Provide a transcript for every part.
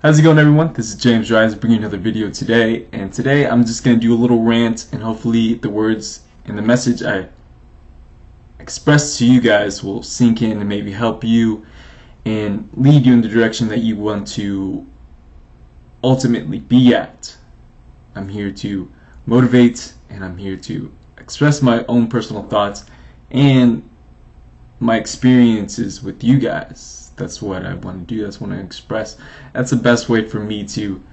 How's it going, everyone? This is James Rise bringing another video today, and today I'm just going to do a little rant, and hopefully the words and the message I express to you guys will sink in and maybe help you and lead you in the direction that you want to ultimately be at. I'm here to motivate, and I'm here to express my own personal thoughts and my experiences with you guys. That's what I want to do. That's what I express. That's the best way for me to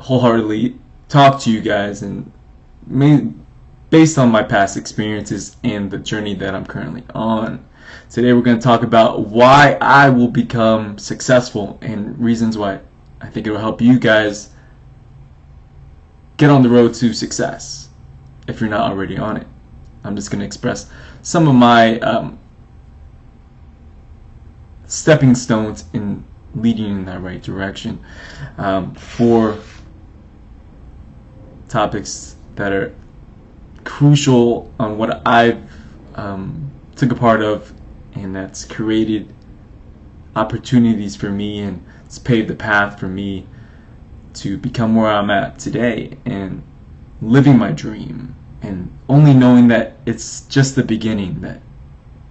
wholeheartedly talk to you guys, and based on my past experiences and the journey that I'm currently on. Today we're going to talk about why I will become successful and reasons why I think it will help you guys get on the road to success if you're not already on it. I'm just going to express some of my stepping stones in leading in that right direction for topics that are crucial on what I've took a part of, and that's created opportunities for me, and it's paved the path for me to become where I'm at today and living my dream, and only knowing that it's just the beginning, that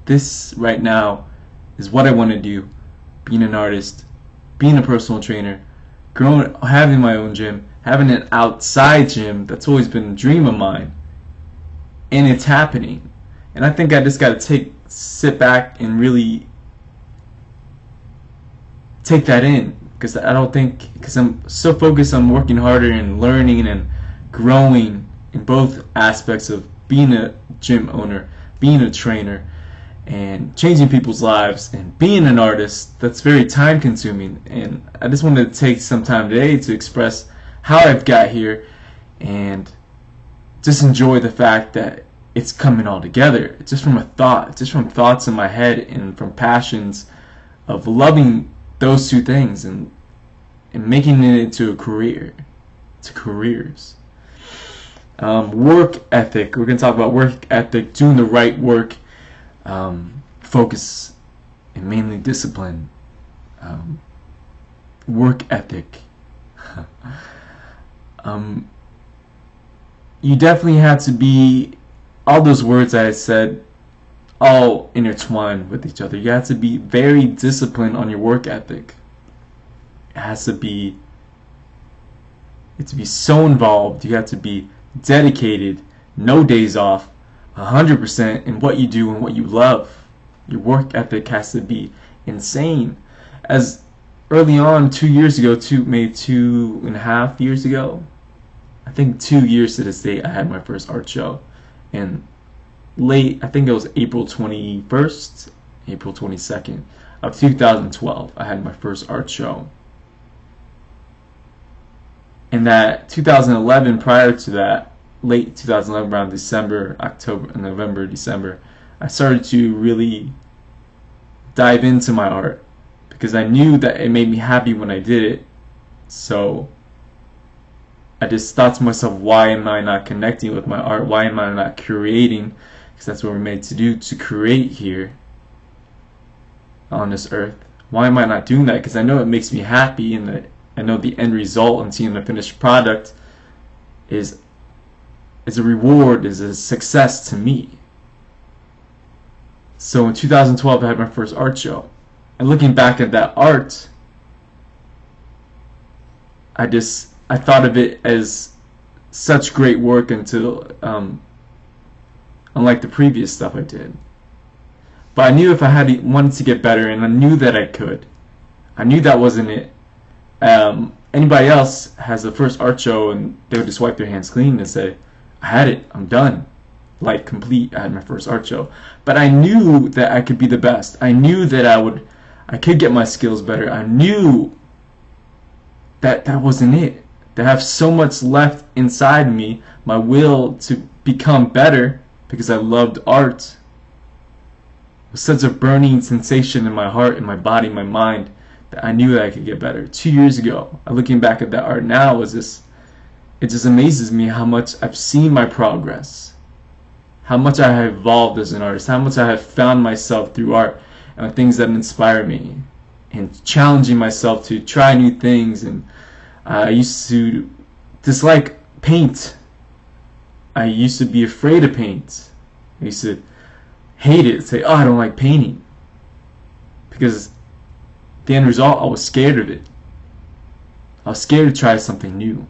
this right now is what I want to do, being an artist, being a personal trainer, having my own gym, having an outside gym. That's always been a dream of mine, and it's happening. And I think I just got to sit back and really take that in, because I'm so focused on working harder and learning and growing in both aspects of being a gym owner, being a trainer, and changing people's lives, and being an artist. That's very time consuming, and I just wanted to take some time today to express how I've got here and just enjoy the fact that it's coming all together. It's just from a thought, just from thoughts in my head and from passions of loving those two things, and making it into a career, to careers. Work ethic. We're going to talk about work ethic, doing the right work, focus, and mainly discipline. Work ethic. You definitely have to be, all those words I said all intertwined with each other. You have to be very disciplined on your work ethic. It has to be so involved. You have to be dedicated, no days off, 100% in what you do and what you love. Your work ethic has to be insane. As early on, 2 years ago, maybe 2.5 years ago, I think 2 years to this day, I had my first art show. And I think it was April 21st, April 22nd of 2012, I had my first art show. And that 2011, prior to that, late 2011, around December, October, November, December, I started to really dive into my art, because I knew that it made me happy when I did it. So I just thought to myself, why am I not connecting with my art? Why am I not creating? Because that's what we're made to do, to create here on this earth. Why am I not doing that? Because I know it makes me happy, and that I know the end result and seeing the finished product is a reward, is a success to me. So in 2012, I had my first art show, and looking back at that art, I thought of it as such great work until unlike the previous stuff I did. But I knew if I wanted to get better, and I knew that I could. I knew that wasn't it. Anybody else has a first art show and they would just wipe their hands clean and say, I had it, I'm done, like complete, I had my first art show. But I knew that I could be the best. I knew that I could get my skills better. I knew that that wasn't it. That I have so much left inside me, my will to become better, because I loved art. With such a burning sensation in my heart, in my body, my mind, that I knew that I could get better. 2 years ago, looking back at that art now, it just amazes me how much I've seen my progress, how much I have evolved as an artist, how much I have found myself through art, and the things that inspire me. and challenging myself to try new things. And I used to dislike paint. I used to be afraid of paint. I used to hate it, say, oh, I don't like painting, because the end result, I was scared of it. I was scared to try something new.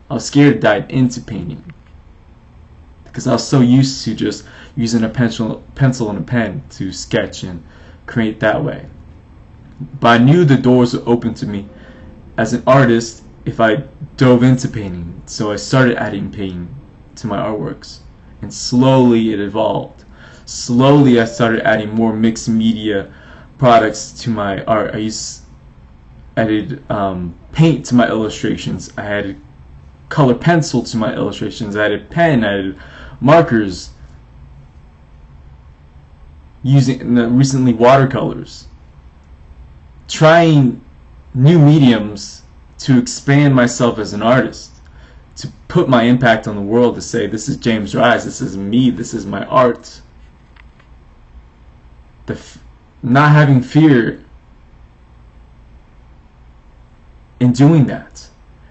I was scared to dive into painting, because I was so used to just using a pencil and a pen to sketch and create that way. But I knew the doors were open to me as an artist if I dove into painting. So I started adding painting to my artworks, and slowly it evolved. Slowly I started adding more mixed media products to my art. I added paint to my illustrations. I added color pencil to my illustrations. I added pen. I added markers. Using recently watercolors. Trying new mediums to expand myself as an artist, to put my impact on the world, to say, this is James Rise, this is me, this is my art. Not having fear in doing that,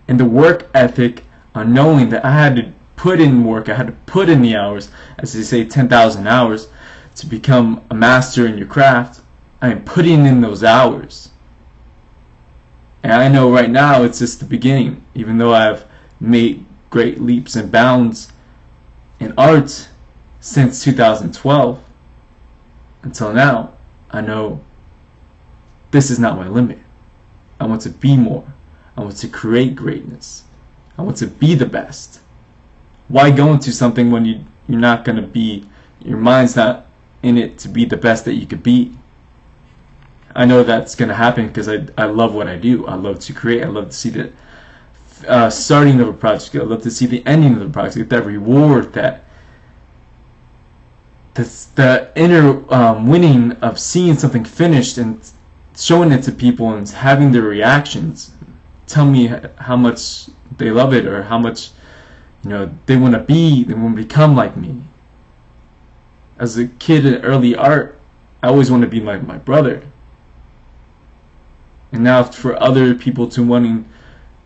and the work ethic on knowing that I had to put in work, I had to put in the hours, as they say, 10,000 hours to become a master in your craft. I am putting in those hours, and I know right now it's just the beginning. Even though I've made great leaps and bounds in art since 2012 until now, I know this is not my limit. I want to be more. I want to create greatness. I want to be the best. Why go into something when you're not going to be, your mind's not in it to be the best that you could be? I know that's going to happen because I love what I do. I love to create. I love to see the starting of a project. I love to see the ending of the project. Get that reward, the inner winning of seeing something finished and showing it to people and having their reactions tell me how much they love it, or how much they want to be, they want to become like me. As a kid in early art, I always want to be like my brother. And now for other people to wanting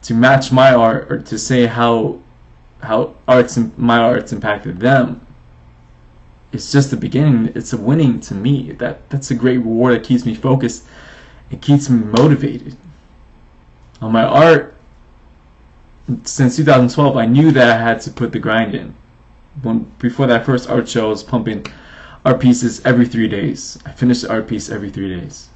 to match my art, or to say how my art's impacted them, it's just the beginning. It's a winning to me. That's a great reward that keeps me focused. It keeps me motivated. On my art, since 2012, I knew that I had to put the grind in. Before that first art show, I was pumping art pieces every 3 days. I finished the art piece every 3 days.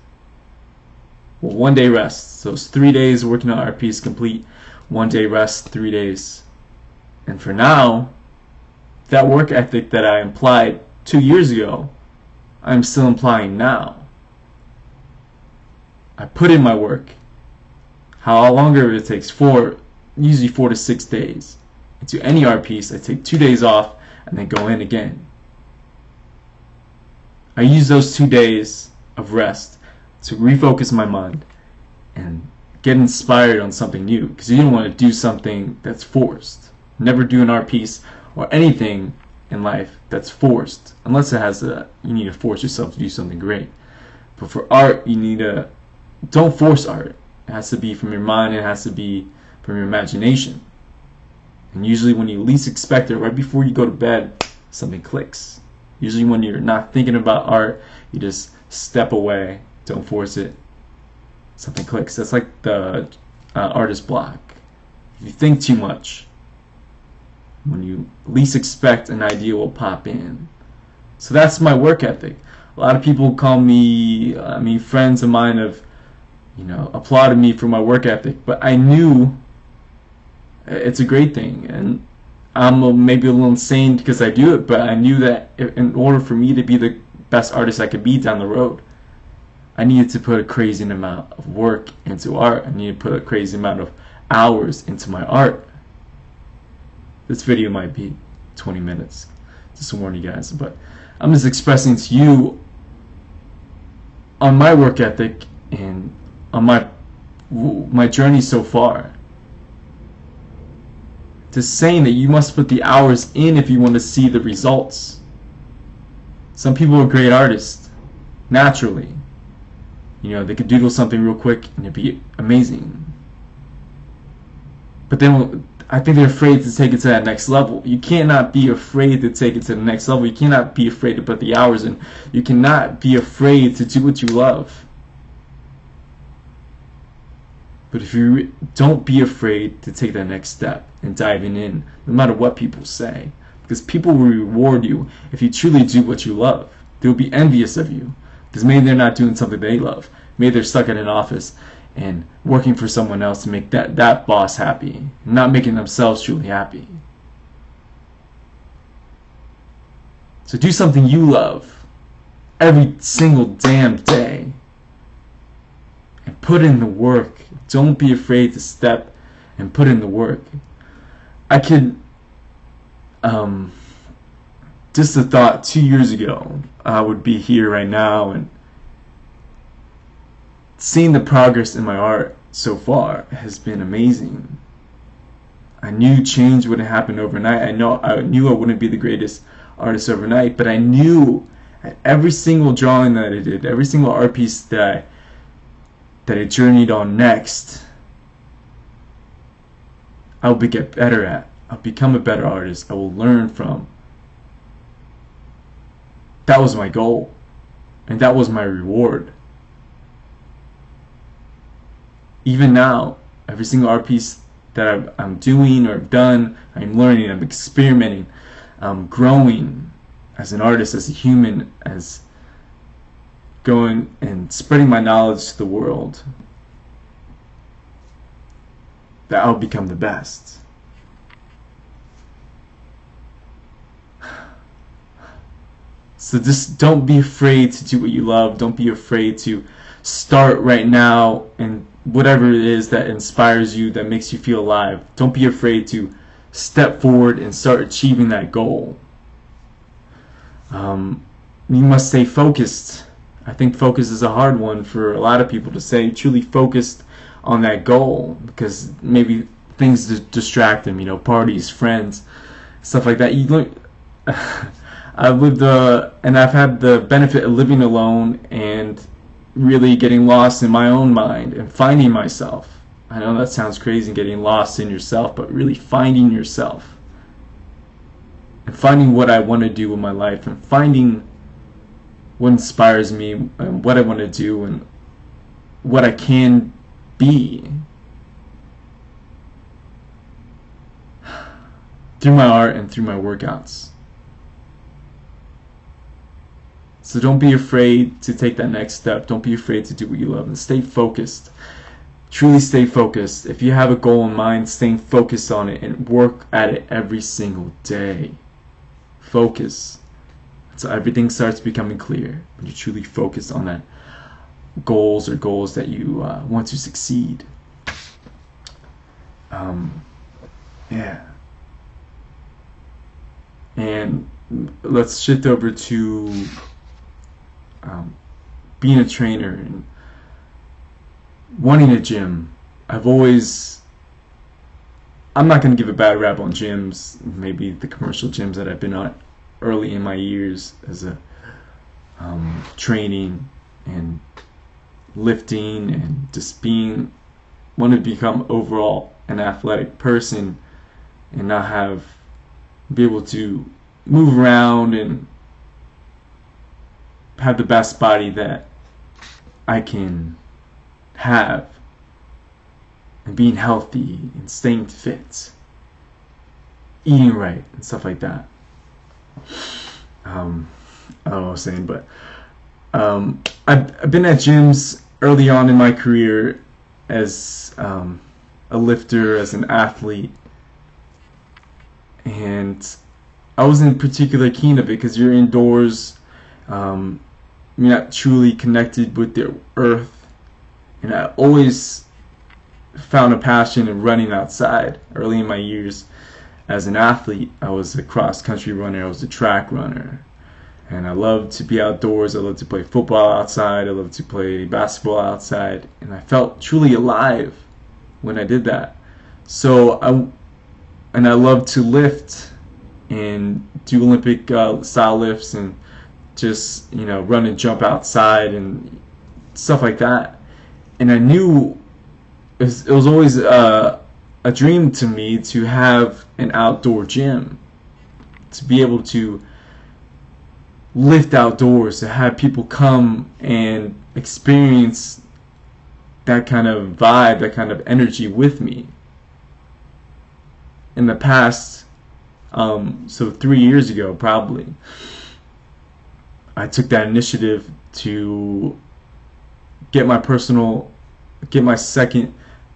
Well, 1 day rest. So it's 3 days working on art piece complete. 1 day rest, 3 days. And for now, that work ethic that I implied 2 years ago, I'm still implying now. I put in my work. How longer it takes, usually 4 to 6 days. Into any art piece, I take 2 days off and then go in again. I use those 2 days of rest to refocus my mind and get inspired on something new, because you don't want to do something that's forced. Never do an art piece or anything in life that's forced, unless it has you need to force yourself to do something great. But for art, don't force art. It has to be from your mind. It has to be from your imagination. And usually when you least expect it, right before you go to bed, something clicks. Usually when you're not thinking about art, you just step away. Don't force it. Something clicks. That's like the artist block. If you think too much, when you least expect, an idea will pop in. So that's my work ethic. A lot of people call me, friends of mine have, applauded me for my work ethic, but I knew it's a great thing, and I'm maybe a little insane because I do it, but I knew that in order for me to be the best artist I could be down the road, I needed to put a crazy amount of work into art. I needed to put a crazy amount of hours into my art. This video might be 20 minutes, just to warn you guys, but I'm just expressing to you on my work ethic and on my journey so far. Just saying that you must put the hours in if you want to see the results. Some people are great artists, naturally. You know, they could doodle something real quick and it'd be amazing. But then I think they're afraid to take it to that next level. You cannot be afraid to take it to the next level. You cannot be afraid to put the hours in. You cannot be afraid to do what you love. But if you don't be afraid to take that next step and diving in, no matter what people say, because people will reward you if you truly do what you love. They'll be envious of you because maybe they're not doing something they love. Maybe they're stuck in an office and working for someone else to make that boss happy, not making themselves truly happy. So do something you love every single damn day and put in the work. Don't be afraid to step and put in the work. I could just a thought 2 years ago I would be here right now, and seeing the progress in my art so far has been amazing. I knew change wouldn't happen overnight. I knew I wouldn't be the greatest artist overnight, but I knew at every single drawing that I did, every single art piece that I journeyed on next, I will get better at. I'll become a better artist. I will learn from. That was my goal, and that was my reward. Even now, every single art piece that I'm doing or done, I'm learning, I'm experimenting, I'm growing as an artist, as a human, as going and spreading my knowledge to the world, that I'll become the best. So just don't be afraid to do what you love. Don't be afraid to start right now and whatever it is that inspires you, that makes you feel alive. Don't be afraid to step forward and start achieving that goal. You must stay focused. I think focus is a hard one for a lot of people to say, truly focused on that goal, because maybe things distract them, you know, parties, friends, stuff like that. You look, I've lived and I've had the benefit of living alone and really getting lost in my own mind and finding myself. I know that sounds crazy, getting lost in yourself, but really finding yourself and finding what I want to do with my life and finding what inspires me and what I want to do and what I can be through my art and through my workouts. So don't be afraid to take that next step. Don't be afraid to do what you love, and stay focused. Truly stay focused. If you have a goal in mind, staying focused on it and work at it every single day. Focus. So everything starts becoming clear when you truly focus on that goals that you want to succeed. Yeah. And let's shift over to being a trainer and wanting a gym. I'm not going to give a bad rap on gyms, maybe the commercial gyms that I've been on early in my years as a training and lifting and just want to become overall an athletic person and not be able to move around and have the best body that I can have, and being healthy and staying fit, eating right and stuff like that. I don't know what I was saying, but I've been at gyms early on in my career as a lifter, as an athlete, and I wasn't particularly keen of it because you're indoors. You're not truly connected with the earth, and I always found a passion in running outside. Early in my years as an athlete, I was a cross-country runner, I was a track runner, and I loved to be outdoors. I loved to play football outside, I loved to play basketball outside, and I felt truly alive when I did that. So I loved to lift and do Olympic style lifts and just, run and jump outside and stuff like that. And I knew it was always a dream to me to have an outdoor gym, to be able to lift outdoors, to have people come and experience that kind of vibe, that kind of energy with me. In the past, so 3 years ago probably, I took that initiative to get my second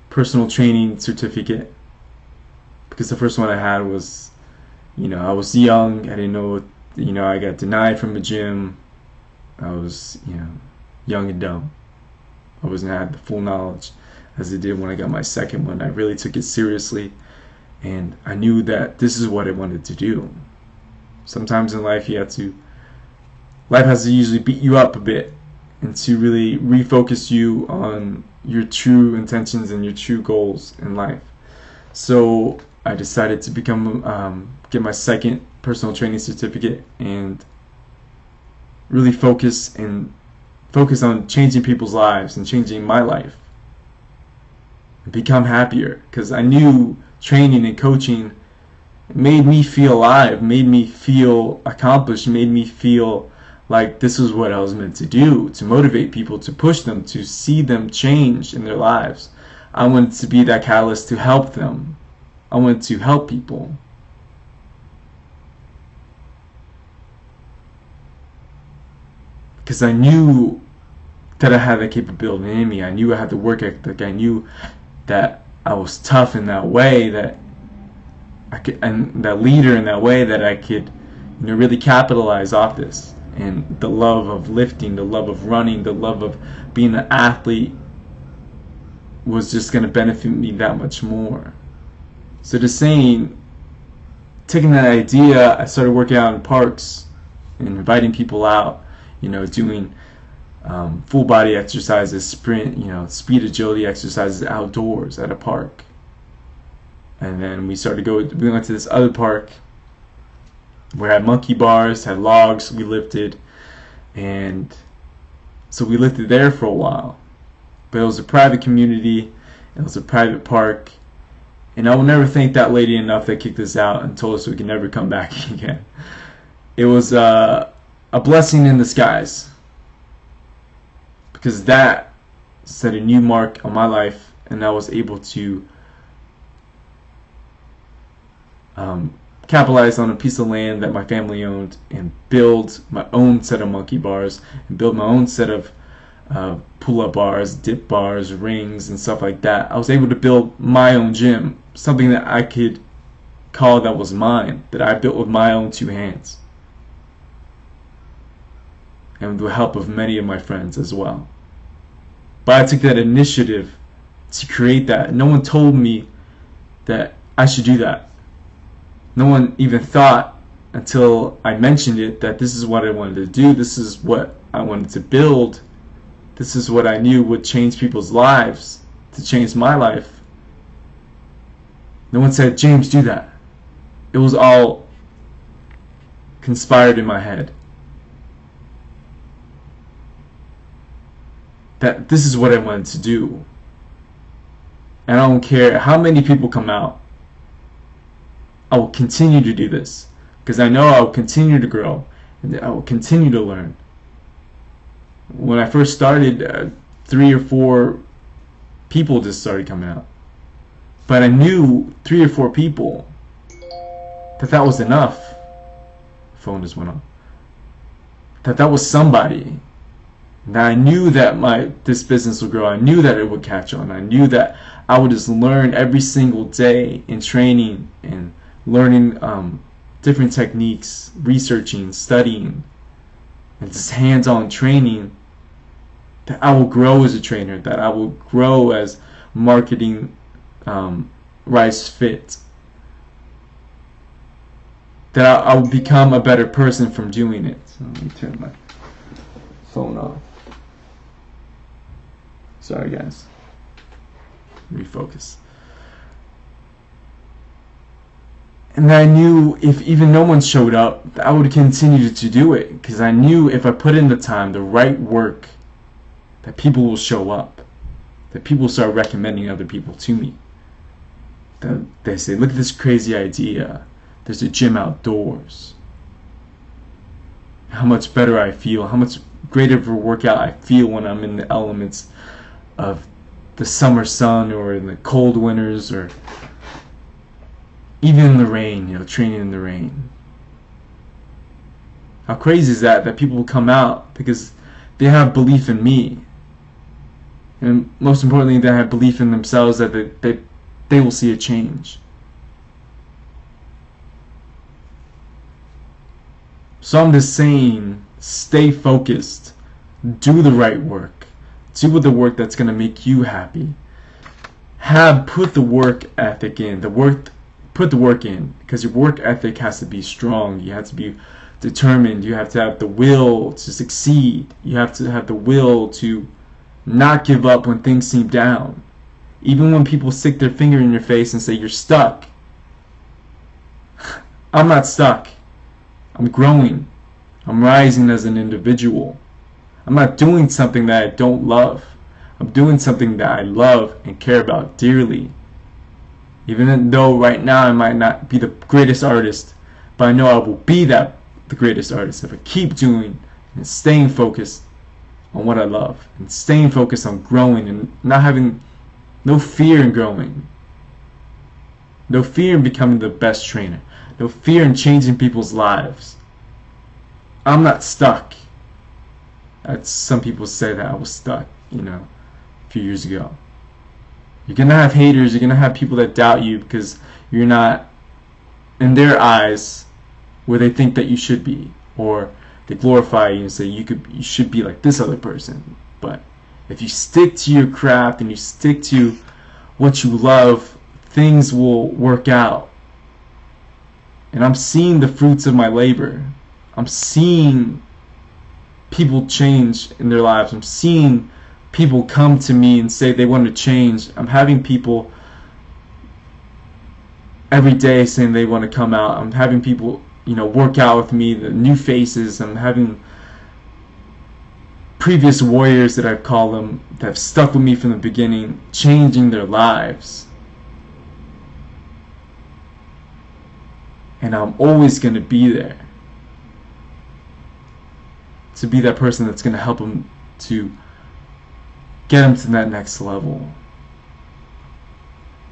personal training certificate, because the first one I had was, I was young, I didn't know, I got denied from a gym, I was, young and dumb. I wasn't had the full knowledge as I did when I got my second one. I really took it seriously, and I knew that this is what I wanted to do. Sometimes in life life has to usually beat you up a bit, and to really refocus you on your true intentions and your true goals in life. So I decided to get my second personal training certificate, and really focus on changing people's lives and changing my life and become happier, because I knew training and coaching made me feel alive, made me feel accomplished, made me feel like this was what I was meant to do, to motivate people, to push them, to see them change in their lives. I wanted to be that catalyst to help them. I wanted to help people. Because I knew that I had that capability in me. I knew I had the work ethic. I knew that I was tough in that way, that I could, and that leader in that way, that I could, really capitalize off this. And the love of lifting, the love of running, the love of being an athlete was just going to benefit me that much more. So taking that idea, I started working out in parks and inviting people out, doing full body exercises, sprint, speed agility exercises outdoors at a park. And then we went to this other park where had monkey bars, had logs, we lifted, and so we lifted there for a while. But it was a private community, it was a private park, and I will never thank that lady enough that kicked us out and told us we could never come back again. It was a blessing in disguise, because that set a new mark on my life, and I was able to capitalize on a piece of land that my family owned and build my own set of monkey bars and build my own set of pull-up bars, dip bars, rings, and stuff like that. I was able to build my own gym, something that I could call that was mine, that I built with my own two hands, and with the help of many of my friends as well. But I took that initiative to create that. No one told me that I should do that. No one even thought until I mentioned it that this is what I wanted to do, this is what I wanted to build, this is what I knew would change people's lives, to change my life. No one said, James, do that. It was all conspired in my head. That this is what I wanted to do. And I don't care how many people come out. I will continue to do this, because I know I will continue to grow and I will continue to learn. When I first started, 3 or 4 people just started coming out, but I knew 3 or 4 people that was enough. Phone just went off. That was somebody. Now I knew that this business would grow. I knew that it would catch on. I knew that I would just learn every single day in training and learning different techniques, researching, studying, and just hands-on training, that I will grow as a trainer, that I will grow as marketing Rise Fit, that I will become a better person from doing it. So let me turn my phone off. Sorry guys. Refocus. And I knew if even no one showed up, I would continue to do it, because I knew if I put in the time, the right work, that people will show up, that people start recommending other people to me. That they say, look at this crazy idea. There's a gym outdoors. How much better I feel, how much greater of a workout I feel when I'm in the elements of the summer sun, or in the cold winters, or even in the rain, training in the rain. How crazy is that people will come out because they have belief in me. And most importantly, they have belief in themselves that they will see a change. So I'm just saying, stay focused, do the right work, do the work that's going to make you happy. Put the work ethic in, put the work in, because your work ethic has to be strong. You have to be determined. You have to have the will to succeed. You have to have the will to not give up when things seem down. Even when people stick their finger in your face and say you're stuck. I'm not stuck. I'm growing. I'm rising as an individual. I'm not doing something that I don't love. I'm doing something that I love and care about dearly. Even though right now I might not be the greatest artist, but I know I will be the greatest artist if I keep doing and staying focused on what I love, and staying focused on growing, and not having no fear in growing, no fear in becoming the best trainer, no fear in changing people's lives. I'm not stuck. Some people say that I was stuck, a few years ago. You're gonna have haters. You're gonna have people that doubt you because you're not, in their eyes, where they think that you should be, or they glorify you and say you should be like this other person. But if you stick to your craft and you stick to what you love, things will work out. And I'm seeing the fruits of my labor. I'm seeing people change in their lives. I'm seeing people come to me and say they want to change. I'm having people every day saying they want to come out. I'm having people work out with me, the new faces. I'm having previous warriors, that I call them, that have stuck with me from the beginning, changing their lives. And I'm always going to be there to be that person that's going to help them to get them to that next level.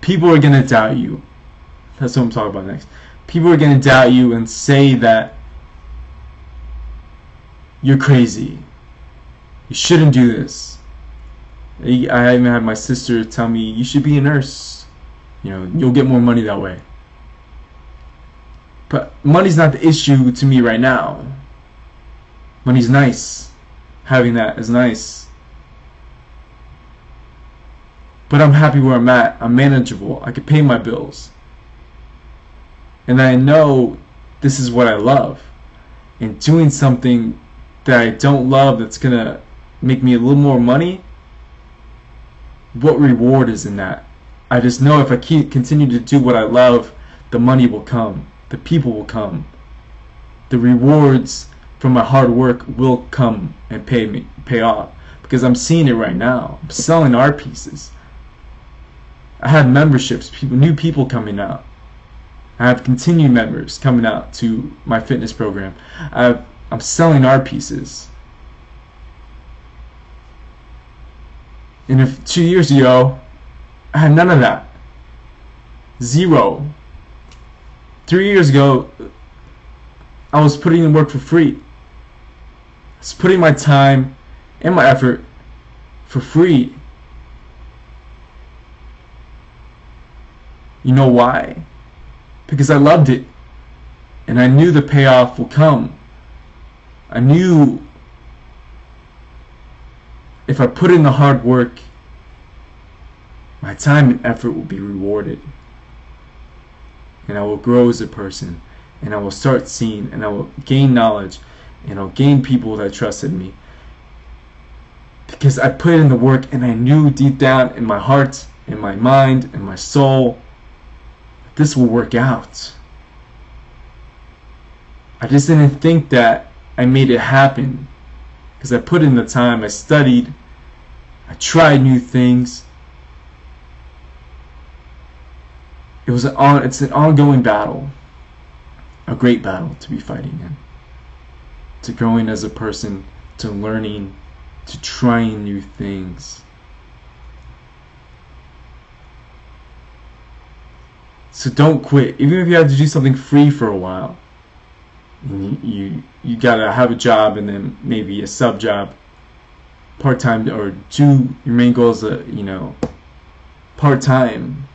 People are going to doubt you. That's what I'm talking about next. People are going to doubt you and say that you're crazy. You shouldn't do this. I even had my sister tell me, you should be a nurse. You'll get more money that way. But money's not the issue to me right now. Money's nice. Having that is nice. But I'm happy where I'm at. I'm manageable. I can pay my bills. And I know this is what I love. And doing something that I don't love that's going to make me a little more money, what reward is in that? I just know if I continue to do what I love, the money will come. The people will come. The rewards from my hard work will come and pay off. Because I'm seeing it right now. I'm selling art pieces. I have memberships, new people coming out. I have continued members coming out to my fitness program. I'm selling art pieces. And if 2 years ago, I had none of that. Zero. 3 years ago, I was putting in work for free. I was putting my time and my effort for free. You know why? Because I loved it. And I knew the payoff will come. I knew if I put in the hard work, my time and effort will be rewarded. And I will grow as a person. And I will start seeing, and I will gain knowledge, and I'll gain people that trusted me. Because I put in the work, and I knew deep down in my heart, in my mind, in my soul, this will work out. I just didn't think that I made it happen, because I put in the time, I studied, I tried new things. It's an ongoing battle, a great battle to be fighting in, to growing as a person, to learning, to trying new things. So don't quit, even if you have to do something free for a while. You gotta have a job and then maybe a sub job, part-time, or do your main goal is part-time,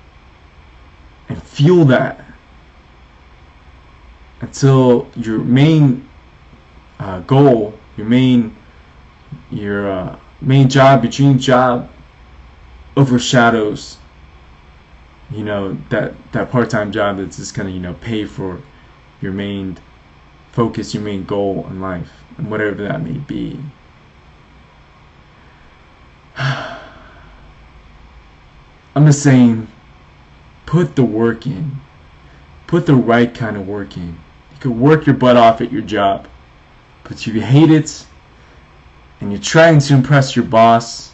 and fuel that until your main goal, your main job, your dream job overshadows that part-time job that's just gonna pay for your main focus, your main goal in life, and whatever that may be. I'm just saying, put the work in. Put the right kind of work in. You could work your butt off at your job, but if you hate it and you're trying to impress your boss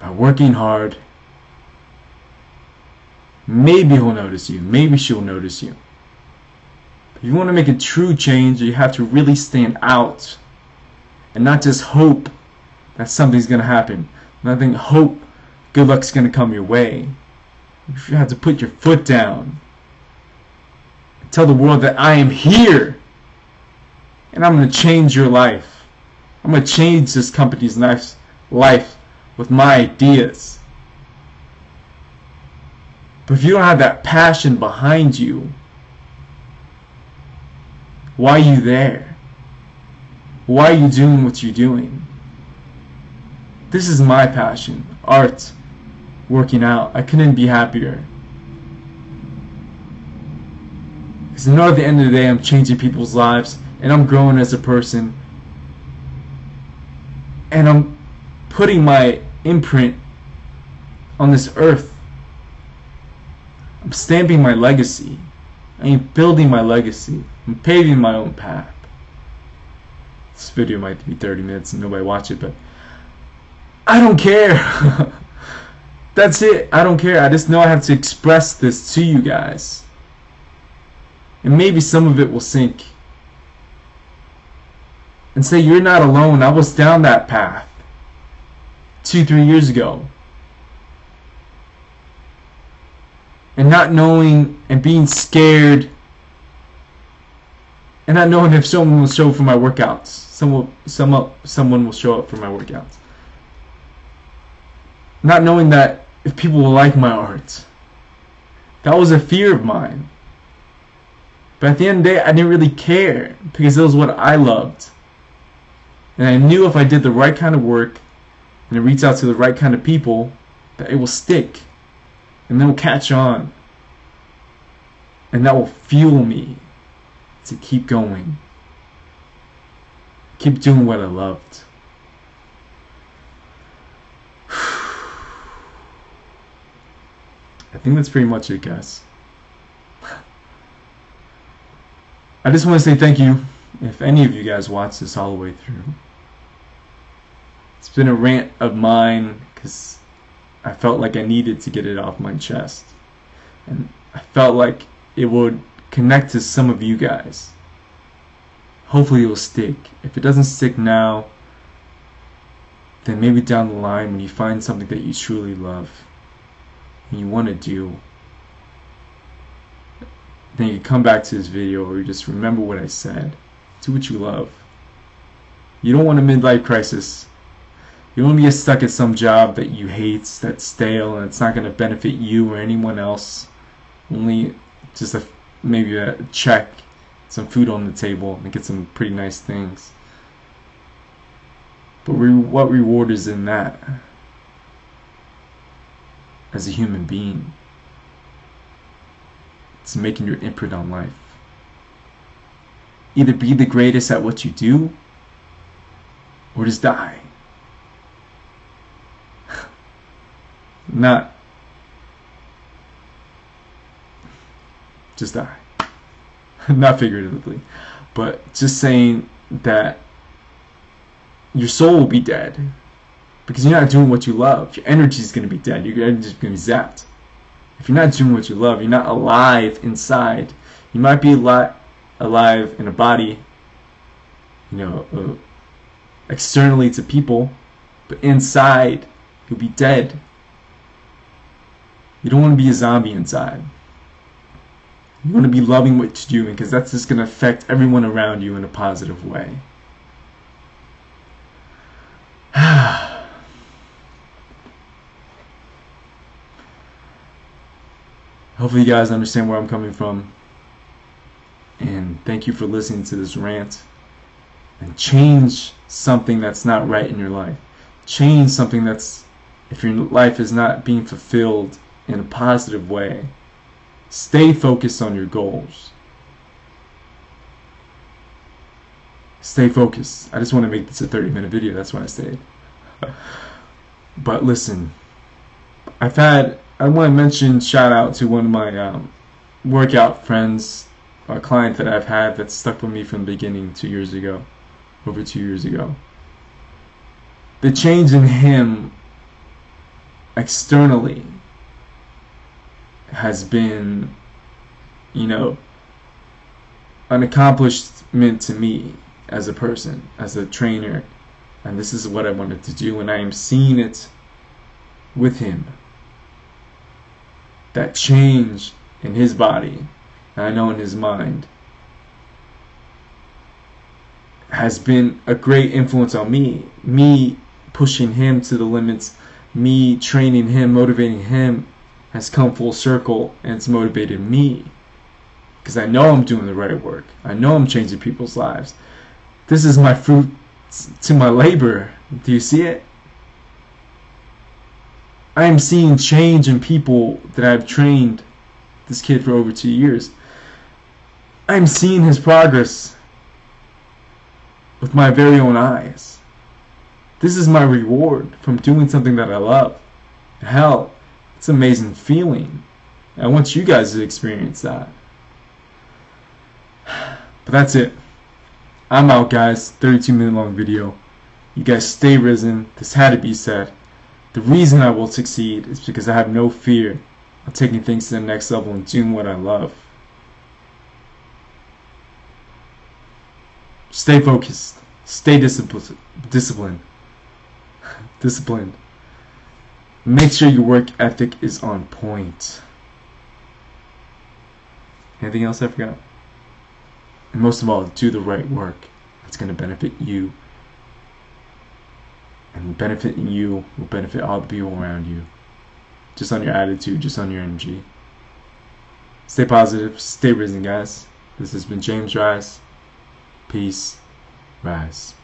by working hard, maybe he'll notice you, maybe she'll notice you. If you want to make a true change, you have to really stand out and not just hope that something's going to happen. Nothing hope good luck's going to come your way. You have to put your foot down and tell the world that I am here and I'm going to change your life. I'm going to change this company's life with my ideas. But if you don't have that passion behind you, why are you there? Why are you doing what you're doing? This is my passion, art, working out. I couldn't be happier. Because I know at the end of the day I'm changing people's lives and I'm growing as a person. And I'm putting my imprint on this earth. I'm stamping my legacy. I'm building my legacy. I'm paving my own path. This video might be 30 minutes and nobody watch it, but I don't care. That's it. I don't care. I just know I have to express this to you guys. And maybe some of it will sink. And say, you're not alone. I was down that path 2-3 years ago. And not knowing and being scared. And not knowing if someone will show up for my workouts. Someone will show up for my workouts. Not knowing that if people will like my art. That was a fear of mine. But at the end of the day, I didn't really care because it was what I loved. And I knew if I did the right kind of work and I reached out to the right kind of people, that it will stick. And then will catch on. And that will fuel me to keep going. Keep doing what I loved. I think that's pretty much it, guys. I just want to say thank you if any of you guys watched this all the way through. It's been a rant of mine because I felt like I needed to get it off my chest. And I felt like it would connect to some of you guys. Hopefully it will stick. If it doesn't stick now, then maybe down the line when you find something that you truly love and you want to do, then you come back to this video or you just remember what I said. Do what you love. You don't want a midlife crisis. You don't want to get stuck at some job that you hate, that's stale, and it's not going to benefit you or anyone else. Only just maybe a check, some food on the table, and get some pretty nice things. But what reward is in that as a human being? It's making your imprint on life. Either be the greatest at what you do, or just die. Not just die. Not figuratively, but just saying that your soul will be dead, Because you're not doing what you love. Your energy is going to be dead. Your energy is going to be zapped. If you're not doing what you love, you're not alive inside. You might be alive in a body, externally to people, but inside, you'll be dead. You don't want to be a zombie inside. You want to be loving what you're doing, because that's just going to affect everyone around you in a positive way. Hopefully you guys understand where I'm coming from. And thank you for listening to this rant. And change something that's not right in your life. Change something that's, if your life is not being fulfilled in a positive way, stay focused on your goals. Stay focused. I just want to make this a 30-minute video. That's why I stayed. But listen, I want to mention, shout out to one of my workout friends, a client that I've had that stuck with me from the beginning 2 years ago, over 2 years ago. The change in him externally has been, an accomplishment to me as a person, as a trainer, and this is what I wanted to do, and I am seeing it with him. That change in his body, and I know in his mind, has been a great influence on me. Me pushing him to the limits, me training him, motivating him, has come full circle, and it's motivated me. Because I know I'm doing the right work. I know I'm changing people's lives. This is my fruit to my labor. Do you see it? I am seeing change in people that I've trained this kid for over 2 years. I am seeing his progress with my very own eyes. This is my reward from doing something that I love. Hell, it's an amazing feeling. I want you guys to experience that. But that's it. I'm out, guys. 32-minute long video. You guys stay risen. This had to be said. The reason I will succeed is because I have no fear of taking things to the next level and doing what I love. Stay focused. Stay disciplined. Make sure your work ethic is on point. Anything else I forgot? And most of all, do the right work. That's going to benefit you. And benefiting you will benefit all the people around you. Just on your attitude, just on your energy. Stay positive, stay risen, guys. This has been James Rise. Peace. Rise.